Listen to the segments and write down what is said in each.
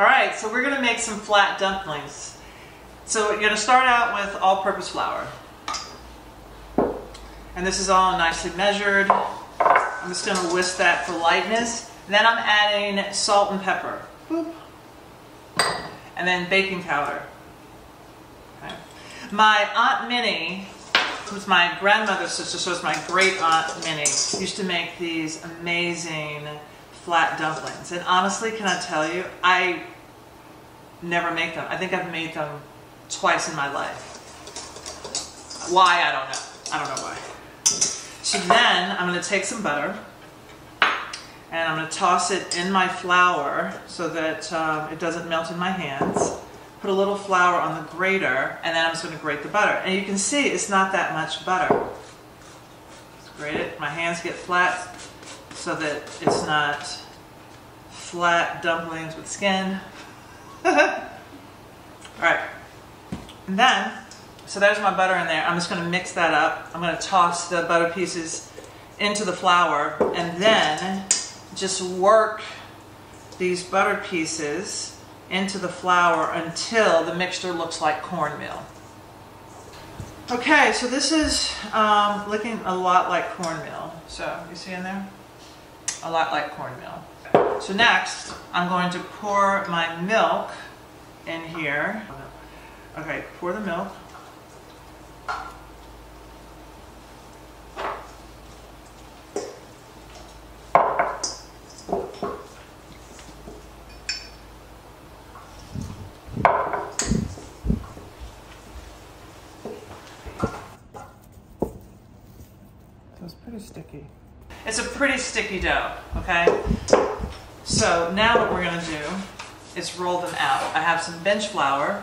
All right, so we're gonna make some flat dumplings. So you're gonna start out with all-purpose flour. And this is all nicely measured. I'm just gonna whisk that for lightness. And then I'm adding salt and pepper. Boop. And then baking powder. Okay. My Aunt Minnie, who's my grandmother's sister, so it's my great Aunt Minnie, used to make these amazing flat dumplings. And honestly, can I tell you, I never make them. I think I've made them twice in my life. Why? I don't know. I don't know why. So then I'm going to take some butter and I'm going to toss it in my flour so that it doesn't melt in my hands. Put a little flour on the grater and then I'm just going to grate the butter. And you can see it's not that much butter. Just grate it. My hands get flat so that it's not flat dumplings with skin. Alright. And then, so there's my butter in there. I'm just going to mix that up. I'm going to toss the butter pieces into the flour and then just work these butter pieces into the flour until the mixture looks like cornmeal. Okay, so this is looking a lot like cornmeal. So, you see in there? A lot like cornmeal. So next, I'm going to pour my milk in here. Okay, pour the milk. It's pretty sticky. It's a pretty sticky dough, okay? So now what we're gonna do is roll them out. I have some bench flour.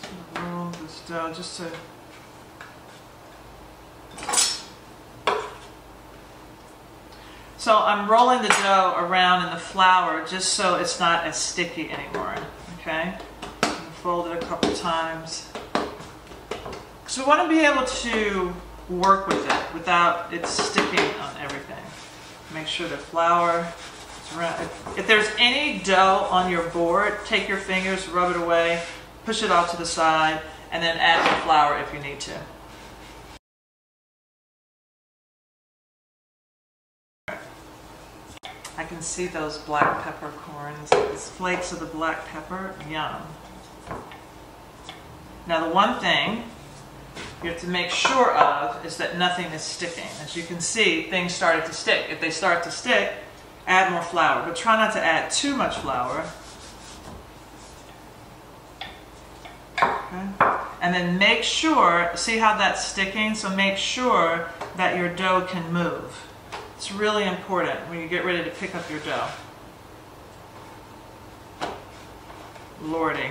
So roll this dough just to So I'm rolling the dough around in the flour just so it's not as sticky anymore, okay? Fold it a couple times. Because we want to be able to work with it without it sticking on everything. Make sure the flour is around. If there's any dough on your board, take your fingers, rub it away, push it off to the side, and then add the flour if you need to. I can see those black peppercorns, these flakes of the black pepper, yum. Now the one thing you have to make sure of is that nothing is sticking. As you can see, things started to stick. If they start to stick, add more flour, but try not to add too much flour. Okay. And then make sure, see how that's sticking? So make sure that your dough can move. It's really important when you get ready to pick up your dough. Lordy.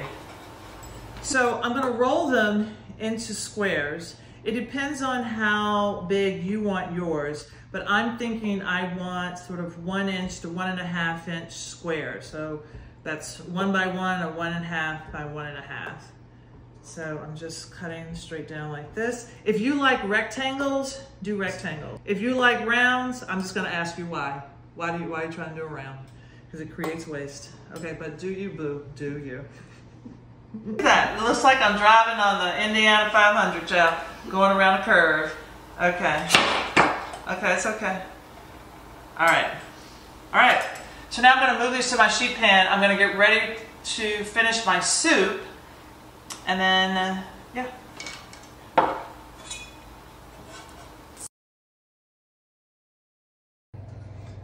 So I'm going to roll them into squares. It depends on how big you want yours, but I'm thinking I want sort of 1 inch to 1.5 inch squares. So that's 1 by 1 or 1.5 by 1.5. So I'm just cutting straight down like this. If you like rectangles, do rectangles. If you like rounds, I'm just gonna ask you why. Why are you trying to do a round? Because it creates waste. Okay, but do you, boo, do you. Look at that, it looks like I'm driving on the Indiana 500, child, going around a curve. Okay, okay, it's okay. All right. So now I'm gonna move these to my sheet pan. I'm gonna get ready to finish my soup. And then, yeah.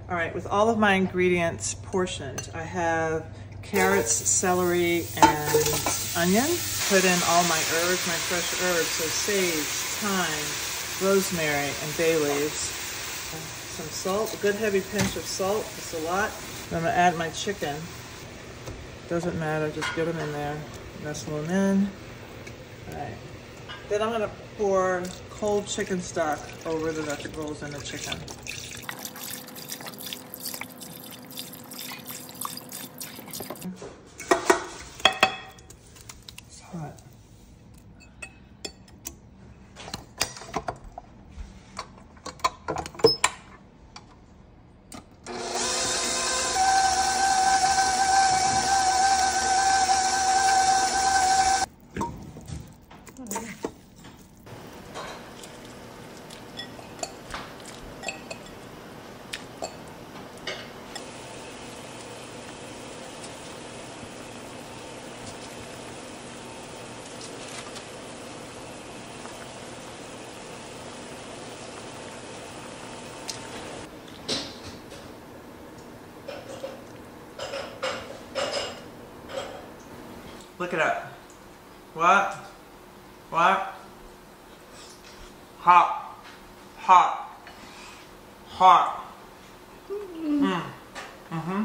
All right, with all of my ingredients portioned, I have carrots, celery, and onion. Put in all my herbs, my fresh herbs, so sage, thyme, rosemary, and bay leaves. Some salt, a good heavy pinch of salt, just a lot. Then I'm gonna add my chicken. Doesn't matter, just get them in there. Nestle them in. All right. Then I'm gonna pour cold chicken stock over the vegetables and the chicken. Look it up. What? What? Hot. Hot. Hot. Mm. Mm-hmm.